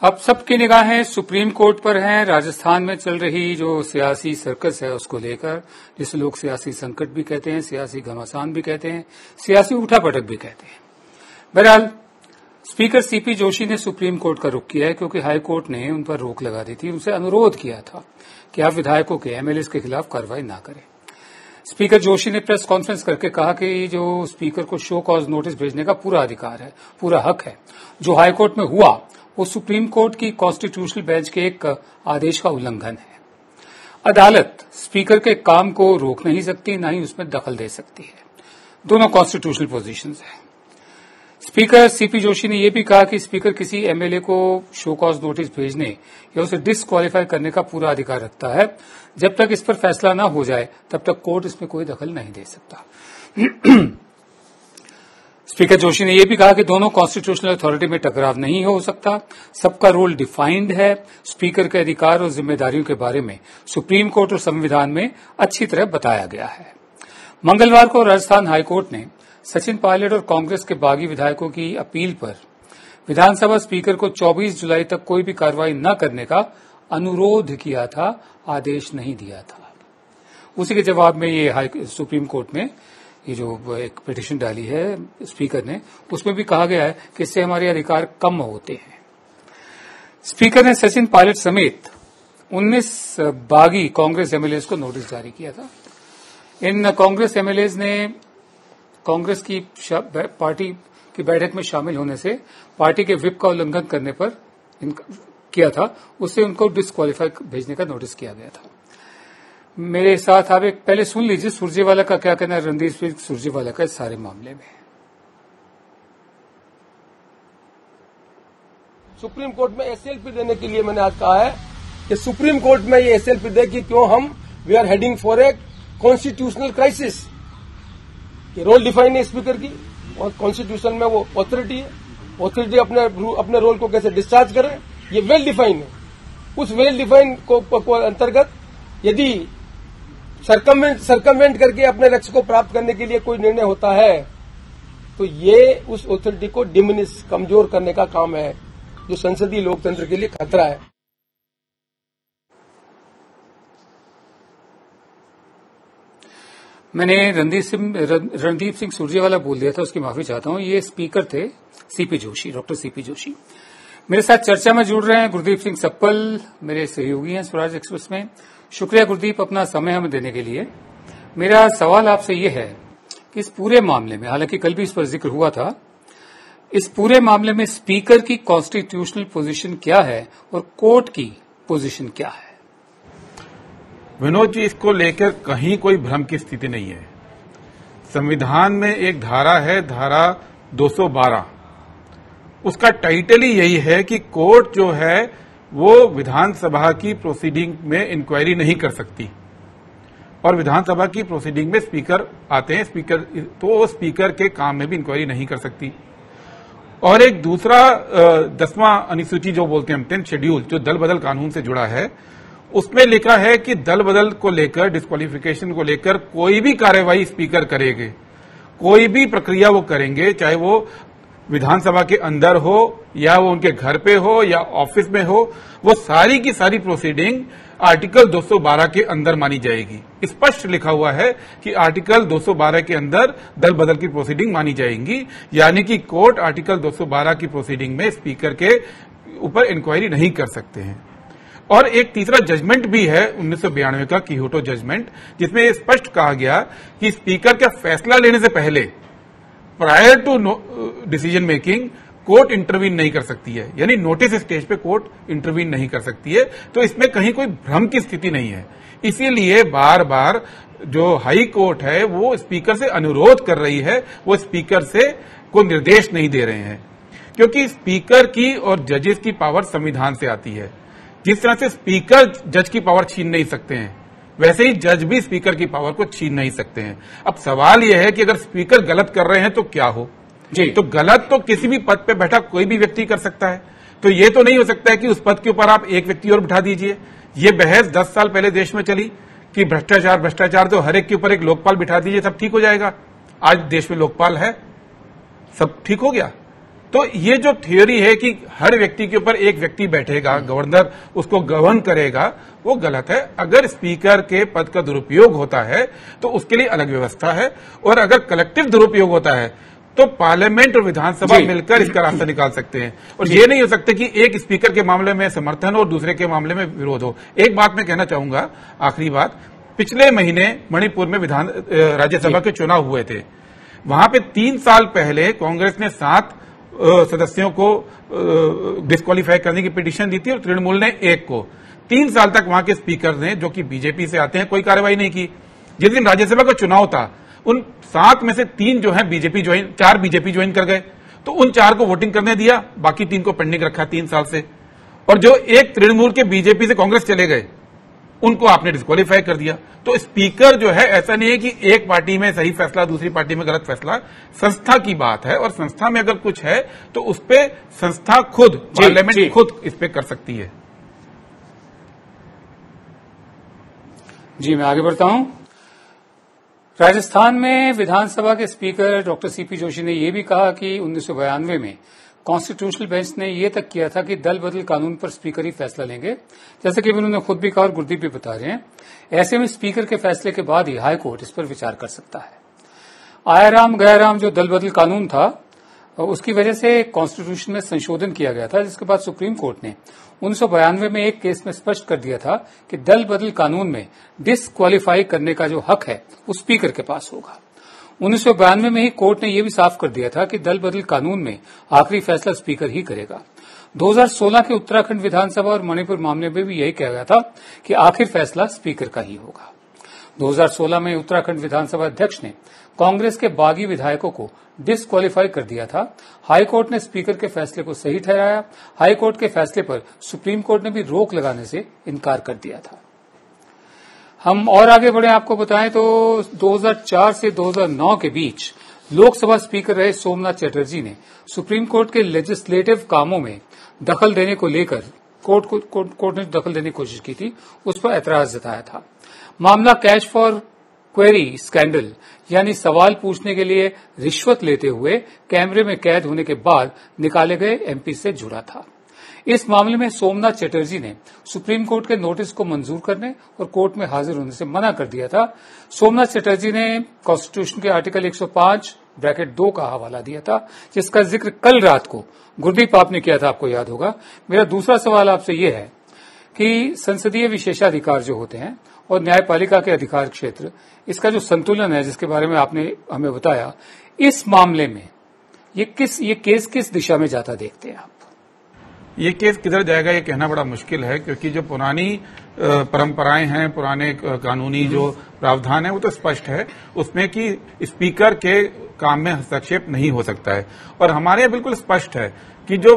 अब सबकी निगाहें सुप्रीम कोर्ट पर हैं। राजस्थान में चल रही जो सियासी सर्कस है उसको लेकर, जिसे लोग सियासी संकट भी कहते हैं, सियासी घमासान भी कहते हैं, सियासी उठापटक भी कहते हैं। बहरहाल स्पीकर सीपी जोशी ने सुप्रीम कोर्ट का रुख किया है, क्योंकि हाई कोर्ट ने उन पर रोक लगा दी थी, उनसे अनुरोध किया था कि आप विधायकों के एमएलएस के खिलाफ कार्रवाई न करें। स्पीकर जोशी ने प्रेस कॉन्फ्रेंस करके कहा कि जो स्पीकर को शो कॉज नोटिस भेजने का पूरा अधिकार है, पूरा हक है। जो हाईकोर्ट में हुआ वो सुप्रीम कोर्ट की कॉन्स्टिट्यूशनल बेंच के एक आदेश का उल्लंघन है। अदालत स्पीकर के काम को रोक नहीं सकती, न ही उसमें दखल दे सकती है। दोनों कॉन्स्टिट्यूशनल पोजीशंस हैं। स्पीकर सीपी जोशी ने यह भी कहा कि स्पीकर किसी एमएलए को शो कॉज नोटिस भेजने या उसे डिसक्वालीफाई करने का पूरा अधिकार रखता है। जब तक इस पर फैसला न हो जाए तब तक कोर्ट इसमें कोई दखल नहीं दे सकता। स्पीकर जोशी ने यह भी कहा कि दोनों कॉन्स्टिट्यूशनल अथॉरिटी में टकराव नहीं हो सकता। सबका रोल डिफाइंड है। स्पीकर के अधिकार और जिम्मेदारियों के बारे में सुप्रीम कोर्ट और संविधान में अच्छी तरह बताया गया है। मंगलवार को राजस्थान हाईकोर्ट ने सचिन पायलट और कांग्रेस के बागी विधायकों की अपील पर विधानसभा स्पीकर को 24 जुलाई तक कोई भी कार्रवाई न करने का अनुरोध किया था, आदेश नहीं दिया था। उसी के जवाब में ये सुप्रीम कोर्ट में ये जो एक पिटीशन डाली है स्पीकर ने, उसमें भी कहा गया है कि इससे हमारे अधिकार कम होते हैं। स्पीकर ने सचिन पायलट समेत 19 बागी कांग्रेस एमएलएस को नोटिस जारी किया था। इन कांग्रेस एमएलएस ने कांग्रेस की पार्टी की बैठक में शामिल होने से पार्टी के व्हिप का उल्लंघन करने पर किया था, उससे उनको डिसक्वालीफाई भेजने का नोटिस किया गया था। मेरे साथ आप एक पहले सुन लीजिए सुरजेवाला का क्या कहना है, रणदीप सिंह सुरजेवाला का इस सारे मामले में। सुप्रीम कोर्ट में एसएलपी देने के लिए मैंने आज कहा है कि सुप्रीम कोर्ट में ये एसएलपी दे कि क्यों हम we are heading for a constitutional crisis. कि रोल डिफाइन है स्पीकर की और कॉन्स्टिट्यूशन में वो ऑथोरिटी है। ऑथोरिटी अपने रोल को कैसे डिस्चार्ज करे ये वेल डिफाइन है। उस वेल डिफाइन को अंतर्गत यदि सरकमवेंट करके अपने लक्ष्य को प्राप्त करने के लिए कोई निर्णय होता है तो ये उस ऑथोरिटी को डिमिनिश कमजोर करने का काम है, जो संसदीय लोकतंत्र के लिए खतरा है। मैंने रणदीप सिंह सुरजेवाला बोल दिया था, उसकी माफी चाहता हूं। ये स्पीकर थे CP Joshi, doctor CP Joshi. मेरे साथ चर्चा में जुड़ रहे हैं गुरदीप सिंह सप्पल, मेरे सहयोगी हैं स्वराज एक्सप्रेस में। शुक्रिया गुरदीप अपना समय हमें देने के लिए। मेरा सवाल आपसे ये है कि इस पूरे मामले में, हालांकि कल भी इस पर जिक्र हुआ था, इस पूरे मामले में स्पीकर की कॉन्स्टिट्यूशनल पोजीशन क्या है और कोर्ट की पोजीशन क्या है? विनोद जी, इसको लेकर कहीं कोई भ्रम की स्थिति नहीं है। संविधान में एक धारा है, धारा 212। उसका टाइटल ही यही है कि कोर्ट जो है वो विधानसभा की प्रोसीडिंग में इंक्वायरी नहीं कर सकती और विधानसभा की प्रोसीडिंग में स्पीकर आते हैं, स्पीकर तो स्पीकर के काम में भी इंक्वायरी नहीं कर सकती। और एक दूसरा 10वां अनुसूची जो बोलते हैं हम 10th शेड्यूल, जो दल बदल कानून से जुड़ा है, उसमें लिखा है कि दल बदल को लेकर, डिस्क्वालिफिकेशन को लेकर कोई भी कार्यवाही स्पीकर करेंगे, कोई भी प्रक्रिया वो करेंगे, चाहे वो विधानसभा के अंदर हो या वो उनके घर पे हो या ऑफिस में हो, वो सारी की सारी प्रोसीडिंग आर्टिकल 212 के अंदर मानी जाएगी। स्पष्ट लिखा हुआ है कि आर्टिकल 212 के अंदर दल बदल की प्रोसीडिंग मानी जाएंगी, यानी कि कोर्ट आर्टिकल 212 की प्रोसीडिंग में स्पीकर के ऊपर इंक्वायरी नहीं कर सकते हैं। और एक तीसरा जजमेंट भी है 1992 का कियोटो जजमेंट, जिसमें स्पष्ट कहा गया कि स्पीकर का फैसला लेने से पहले, prior to decision making, court intervene नहीं कर सकती है, यानी नोटिस स्टेज पे कोर्ट इंटरवीन नहीं कर सकती है। तो इसमें कहीं कोई भ्रम की स्थिति नहीं है। इसीलिए बार बार जो हाई कोर्ट है वो स्पीकर से अनुरोध कर रही है, वो स्पीकर से कोई निर्देश नहीं दे रहे हैं, क्योंकि स्पीकर की और जजेस की पावर संविधान से आती है। जिस तरह से स्पीकर जज की पावर छीन नहीं सकते हैं, वैसे ही जज भी स्पीकर की पावर को छीन नहीं सकते हैं। अब सवाल यह है कि अगर स्पीकर गलत कर रहे हैं तो क्या हो जी? तो गलत तो किसी भी पद पे बैठा कोई भी व्यक्ति कर सकता है। तो ये तो नहीं हो सकता है कि उस पद के ऊपर आप एक व्यक्ति और बिठा दीजिए। ये बहस 10 साल पहले देश में चली कि भ्रष्टाचार तो हर एक के ऊपर एक लोकपाल बिठा दीजिए, सब ठीक हो जाएगा। आज देश में लोकपाल है, सब ठीक हो गया। तो ये जो थ्योरी है कि हर व्यक्ति के ऊपर एक व्यक्ति बैठेगा, गवर्नर उसको गवर्न करेगा, वो गलत है। अगर स्पीकर के पद का दुरुपयोग होता है तो उसके लिए अलग व्यवस्था है, और अगर कलेक्टिव दुरुपयोग होता है तो पार्लियामेंट और विधानसभा मिलकर इसका रास्ता निकाल सकते हैं। और ये नहीं हो सकता कि एक स्पीकर के मामले में समर्थन हो और दूसरे के मामले में विरोध हो। एक बात मैं कहना चाहूंगा, आखिरी बात, पिछले महीने मणिपुर में राज्यसभा के चुनाव हुए थे। वहां पे 3 साल पहले कांग्रेस ने 7 सदस्यों को डिस्क्वालीफाई करने की पिटीशन दी थी और तृणमूल ने 1 को। 3 साल तक वहां के स्पीकर ने, जो कि बीजेपी से आते हैं, कोई कार्रवाई नहीं की। जिस दिन राज्यसभा का चुनाव था, उन 7 में से 3 जो है 4 बीजेपी ज्वाइन कर गए, तो उन 4 को वोटिंग करने दिया, बाकी 3 को पेंडिंग रखा 3 साल से। और जो एक तृणमूल के बीजेपी से कांग्रेस चले गए, उनको आपने डिस्क्वालीफाई कर दिया। तो स्पीकर जो है, ऐसा नहीं है कि एक पार्टी में सही फैसला, दूसरी पार्टी में गलत फैसला, संस्था की बात है, और संस्था में अगर कुछ है तो उस पे संस्था खुद, पार्लियामेंट खुद इस पे कर सकती है। जी, मैं आगे बढ़ता हूं। राजस्थान में विधानसभा के स्पीकर डॉक्टर सीपी जोशी ने यह भी कहा कि 1992 में कॉन्स्टिट्यूशनल बेंच ने यह तक किया था कि दल बदल कानून पर स्पीकर ही फैसला लेंगे, जैसे कि उन्होंने खुद भी कहा और गुरदीप भी बता रहे हैं। ऐसे में स्पीकर के फैसले के बाद ही हाईकोर्ट इस पर विचार कर सकता है। आया राम गया राम जो दल बदल कानून था, उसकी वजह से कॉन्स्टिट्यूशन में संशोधन किया गया था, जिसके बाद सुप्रीम कोर्ट ने 1992 में एक केस में स्पष्ट कर दिया था कि दल बदल कानून में डिस्क्वालीफाई करने का जो हक है वो स्पीकर के पास होगा। 1992 में ही कोर्ट ने यह भी साफ कर दिया था कि दल बदल कानून में आखिरी फैसला स्पीकर ही करेगा। 2016 के उत्तराखंड विधानसभा और मणिपुर मामले में भी यही कहा गया था कि आखिर फैसला स्पीकर का ही होगा। 2016 में उत्तराखंड विधानसभा अध्यक्ष ने कांग्रेस के बागी विधायकों को डिस्क्वालीफाई कर दिया था। हाईकोर्ट ने स्पीकर के फैसले को सही ठहराया। हाईकोर्ट के फैसले पर सुप्रीम कोर्ट ने भी रोक लगाने से इनकार कर दिया था। हम और आगे बढ़े, आपको बताएं तो 2004 से 2009 के बीच लोकसभा स्पीकर रहे सोमनाथ चटर्जी ने सुप्रीम कोर्ट के लेजिस्लेटिव कामों में दखल देने को लेकर कोर्ट ने दखल देने की कोशिश की थी, उस पर ऐतराज जताया था। मामला कैश फॉर क्वेरी स्कैंडल, यानी सवाल पूछने के लिए रिश्वत लेते हुए कैमरे में कैद होने के बाद निकाले गए एमपी से जुड़ा था। इस मामले में सोमनाथ चटर्जी ने सुप्रीम कोर्ट के नोटिस को मंजूर करने और कोर्ट में हाजिर होने से मना कर दिया था। सोमनाथ चटर्जी ने कॉन्स्टिट्यूशन के आर्टिकल 105(2) का हवाला दिया था, जिसका जिक्र कल रात को गुरदीप आपने किया था, आपको याद होगा। मेरा दूसरा सवाल आपसे यह है कि संसदीय विशेषाधिकार जो होते हैं और न्यायपालिका के अधिकार क्षेत्र, इसका जो संतुलन है जिसके बारे में आपने हमें बताया, इस मामले में ये केस किस दिशा में जाता देखते हैं आप? ये केस किधर जाएगा ये कहना बड़ा मुश्किल है, क्योंकि जो पुरानी परंपराएं हैं, पुराने कानूनी जो प्रावधान है, वो तो स्पष्ट है उसमें कि स्पीकर के काम में हस्तक्षेप नहीं हो सकता है। और हमारे यहाँ बिल्कुल स्पष्ट है कि जो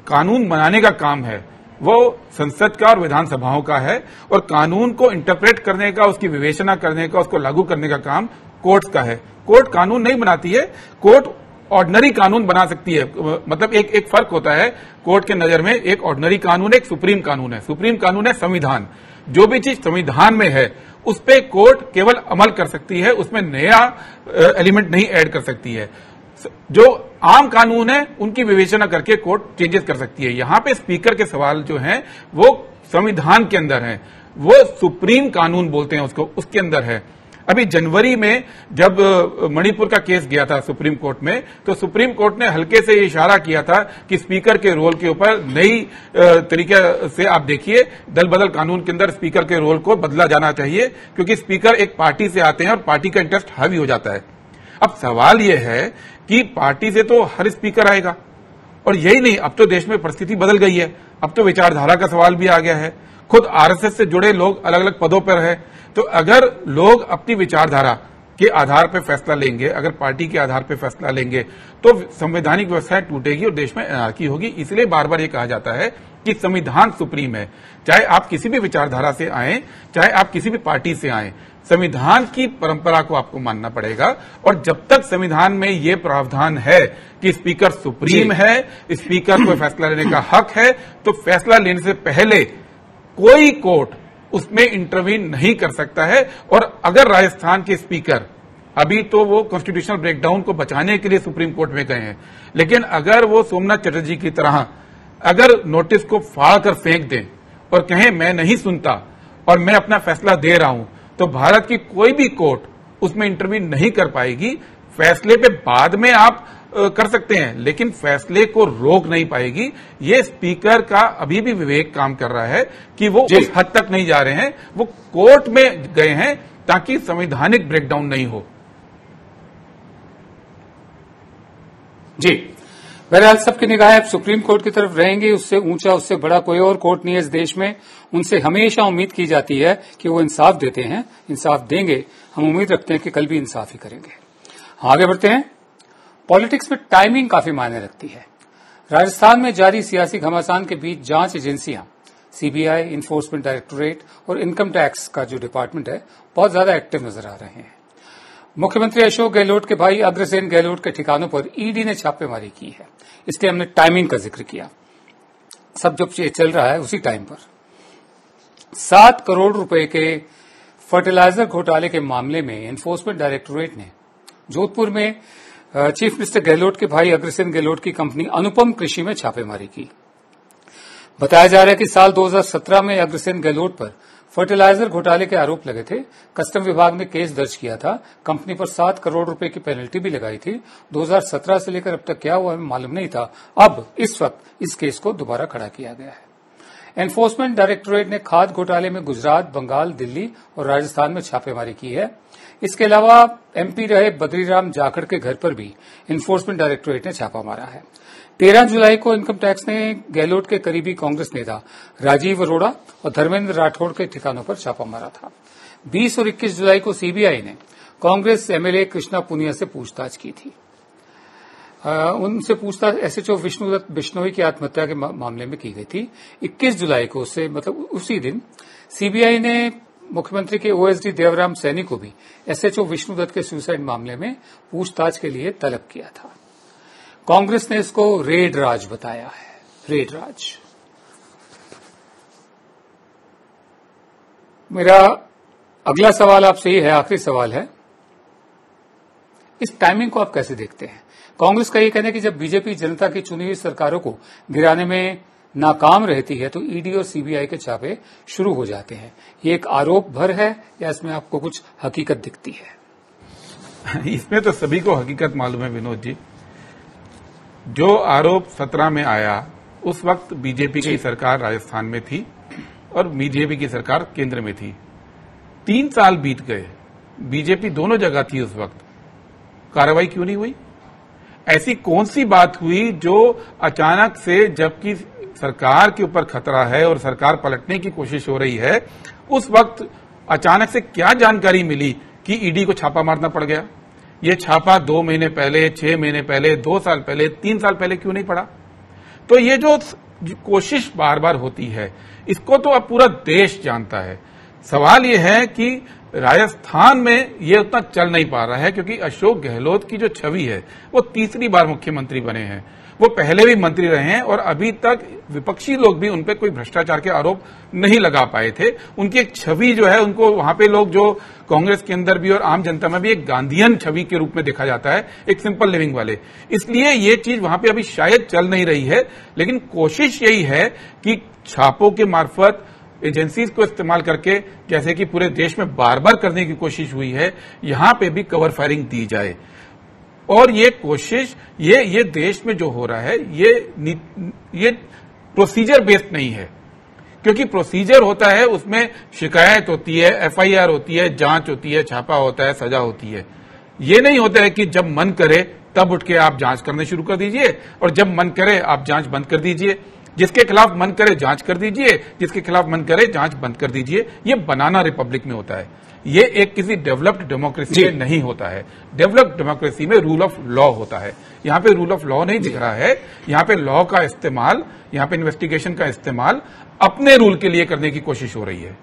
कानून बनाने का काम है वो संसद का और विधानसभाओं का है, और कानून को इंटरप्रेट करने का, उसकी विवेचना करने का, उसको लागू करने का काम कोर्ट का है। कोर्ट कानून नहीं बनाती है, कोर्ट ऑर्डिनरी कानून बना सकती है। मतलब एक फर्क होता है कोर्ट के नजर में, एक ऑर्डिनरी कानून है, एक सुप्रीम कानून है। सुप्रीम कानून है संविधान। जो भी चीज संविधान में है उस पे कोर्ट केवल अमल कर सकती है, उसमें नया एलिमेंट नहीं ऐड कर सकती है। जो आम कानून है उनकी विवेचना करके कोर्ट चेंजेस कर सकती है। यहां पे स्पीकर के सवाल जो हैं वो संविधान के अंदर हैं, वो सुप्रीम कानून बोलते हैं उसको, उसके अंदर है। अभी जनवरी में जब मणिपुर का केस गया था सुप्रीम कोर्ट में, तो सुप्रीम कोर्ट ने हल्के से इशारा किया था कि स्पीकर के रोल के ऊपर नई तरीके से आप देखिए, दल बदल कानून के अंदर स्पीकर के रोल को बदला जाना चाहिए, क्योंकि स्पीकर एक पार्टी से आते हैं और पार्टी का इंटरेस्ट हावी हो जाता है। अब सवाल यह है कि पार्टी से तो हर स्पीकर आएगा, और यही नहीं, अब तो देश में परिस्थिति बदल गई है। अब तो विचारधारा का सवाल भी आ गया है। खुद आरएसएस से जुड़े लोग अलग अलग पदों पर है। तो अगर लोग अपनी विचारधारा के आधार पर फैसला लेंगे, अगर पार्टी के आधार पर फैसला लेंगे, तो संवैधानिक व्यवस्था टूटेगी और देश में अनार्की होगी। इसलिए बार बार ये कहा जाता है कि संविधान सुप्रीम है। चाहे आप किसी भी विचारधारा से आए, चाहे आप किसी भी पार्टी से आए, संविधान की परंपरा को आपको मानना पड़ेगा। और जब तक संविधान में ये प्रावधान है कि स्पीकर सुप्रीम है, स्पीकर को फैसला लेने का हक है, तो फैसला लेने से पहले कोई कोर्ट उसमें इंटरवीन नहीं कर सकता है। और अगर राजस्थान के स्पीकर अभी तो वो कॉन्स्टिट्यूशनल ब्रेकडाउन को बचाने के लिए सुप्रीम कोर्ट में गए हैं, लेकिन अगर वो सोमनाथ चटर्जी की तरह अगर नोटिस को फाड़ कर फेंक दें और कहें मैं नहीं सुनता और मैं अपना फैसला दे रहा हूं, तो भारत की कोई भी कोर्ट उसमें इंटरवीन नहीं कर पाएगी। फैसले पे बाद में आप कर सकते हैं, लेकिन फैसले को रोक नहीं पाएगी। ये स्पीकर का अभी भी विवेक काम कर रहा है कि वो उस हद तक नहीं जा रहे हैं, वो कोर्ट में गए हैं ताकि संवैधानिक ब्रेकडाउन नहीं हो। जी, बहरहाल सबकी निगाहें अब सुप्रीम कोर्ट की तरफ रहेंगी। उससे ऊंचा, उससे बड़ा कोई और कोर्ट नहीं है इस देश में। उनसे हमेशा उम्मीद की जाती है कि वो इंसाफ देते हैं, इंसाफ देंगे। हम उम्मीद रखते हैं कि कल भी इंसाफ ही करेंगे। आगे बढ़ते हैं। पॉलिटिक्स में टाइमिंग काफी मायने रखती है। राजस्थान में जारी सियासी घमासान के बीच जांच एजेंसियां सीबीआई, इन्फोर्समेंट डायरेक्टोरेट और इनकम टैक्स का जो डिपार्टमेंट है बहुत ज्यादा एक्टिव नजर आ रहे हैं। मुख्यमंत्री अशोक गहलोत के भाई अग्रसेन गहलोत के ठिकानों पर ईडी ने छापेमारी की है, इसलिए हमने टाइमिंग का जिक्र किया। सब जब ये चल रहा है उसी टाइम पर 7 करोड़ रुपए के फर्टिलाइजर घोटाले के मामले में इन्फोर्समेंट डायरेक्टोरेट ने जोधपुर में चीफ मिनिस्टर गहलोत के भाई अग्रसेन गहलोत की कंपनी अनुपम कृषि में छापेमारी की। बताया जा रहा है कि साल 2017 में अग्रसेन गहलोत पर फर्टिलाइजर घोटाले के आरोप लगे थे। कस्टम विभाग ने केस दर्ज किया था, कंपनी पर 7 करोड़ रुपए की पेनल्टी भी लगाई थी। 2017 से लेकर अब तक क्या हुआ हमें मालूम नहीं था। अब इस वक्त इस केस को दोबारा खड़ा किया गया है। एनफोर्समेंट डायरेक्टोरेट ने खाद घोटाले में गुजरात, बंगाल, दिल्ली और राजस्थान में छापेमारी की है। इसके अलावा एमपी रहे बद्रीराम जाखड़ के घर पर भी एनफोर्समेंट डायरेक्टोरेट ने छापा मारा है। 13 जुलाई को इनकम टैक्स ने गहलोत के करीबी कांग्रेस नेता राजीव अरोड़ा और धर्मेंद्र राठौड़ के ठिकानों पर छापा मारा था। 20 और 21 जुलाई को सीबीआई ने कांग्रेस एमएलए कृष्णा पुनिया से पूछताछ की थी। उनसे पूछताछ एसएचओ विष्णुदत्त बिश्नोई की आत्महत्या के मामले में की गई थी। 21 जुलाई को उससे मतलब उसी दिन सीबीआई ने मुख्यमंत्री के ओएसडी देवराम सैनी को भी एसएचओ विष्णुदत्त के सुसाइड मामले में पूछताछ के लिए तलब किया था। कांग्रेस ने इसको रेड राज बताया है, रेड राज। मेरा अगला सवाल आपसे ये है, आखिरी सवाल है, इस टाइमिंग को आप कैसे देखते हैं? कांग्रेस का ये कहना है कि जब बीजेपी जनता की चुनी हुई सरकारों को गिराने में नाकाम रहती है तो ईडी और सीबीआई के छापे शुरू हो जाते हैं। ये एक आरोप भर है या इसमें आपको कुछ हकीकत दिखती है? इसमें तो सभी को हकीकत मालूम है विनोद जी। जो आरोप 17 में आया उस वक्त बीजेपी की सरकार राजस्थान में थी और बीजेपी की सरकार केंद्र में थी। 3 साल बीत गए, बीजेपी दोनों जगह थी उस वक्त, कार्रवाई क्यों नहीं हुई? ऐसी कौन सी बात हुई जो अचानक से, जबकि सरकार के ऊपर खतरा है और सरकार पलटने की कोशिश हो रही है, उस वक्त अचानक से क्या जानकारी मिली कि ईडी को छापा मारना पड़ गया? ये छापा 2 महीने पहले, 6 महीने पहले, 2 साल पहले, 3 साल पहले क्यों नहीं पड़ा? तो ये जो कोशिश बार बार होती है, इसको तो अब पूरा देश जानता है। सवाल ये है कि राजस्थान में ये उतना चल नहीं पा रहा है क्योंकि अशोक गहलोत की जो छवि है वो तीसरी बार मुख्यमंत्री बने हैं। वो पहले भी मंत्री रहे हैं और अभी तक विपक्षी लोग भी उनपे कोई भ्रष्टाचार के आरोप नहीं लगा पाए थे। उनकी एक छवि जो है, उनको वहां पे लोग जो कांग्रेस के अंदर भी और आम जनता में भी एक गांधीयन छवि के रूप में देखा जाता है, एक सिंपल लिविंग वाले। इसलिए ये चीज वहां पे अभी शायद चल नहीं रही है, लेकिन कोशिश यही है कि छापों के मार्फत एजेंसीज को इस्तेमाल करके, जैसे कि पूरे देश में बार बार करने की कोशिश हुई है, यहां पे भी कवर फायरिंग दी जाए। और ये कोशिश, ये देश में जो हो रहा है, ये प्रोसीजर बेस्ड नहीं है। क्योंकि प्रोसीजर होता है, उसमें शिकायत होती है, एफआईआर होती है, जांच होती है, छापा होता है, सजा होती है। ये नहीं होता है कि जब मन करे तब उठ के आप जांच करना शुरू कर दीजिए और जब मन करे आप जांच बंद कर दीजिए। जिसके खिलाफ मन करे जांच कर दीजिए, जिसके खिलाफ मन करे जांच बंद कर दीजिए। ये बनाना रिपब्लिक में होता है, ये एक किसी डेवलप्ड डेमोक्रेसी में नहीं होता है। डेवलप्ड डेमोक्रेसी में रूल ऑफ लॉ होता है। यहां पे रूल ऑफ लॉ नहीं दिख रहा है। यहां पे लॉ का इस्तेमाल, यहां पे इन्वेस्टिगेशन का इस्तेमाल अपने रूल के लिए करने की कोशिश हो रही है।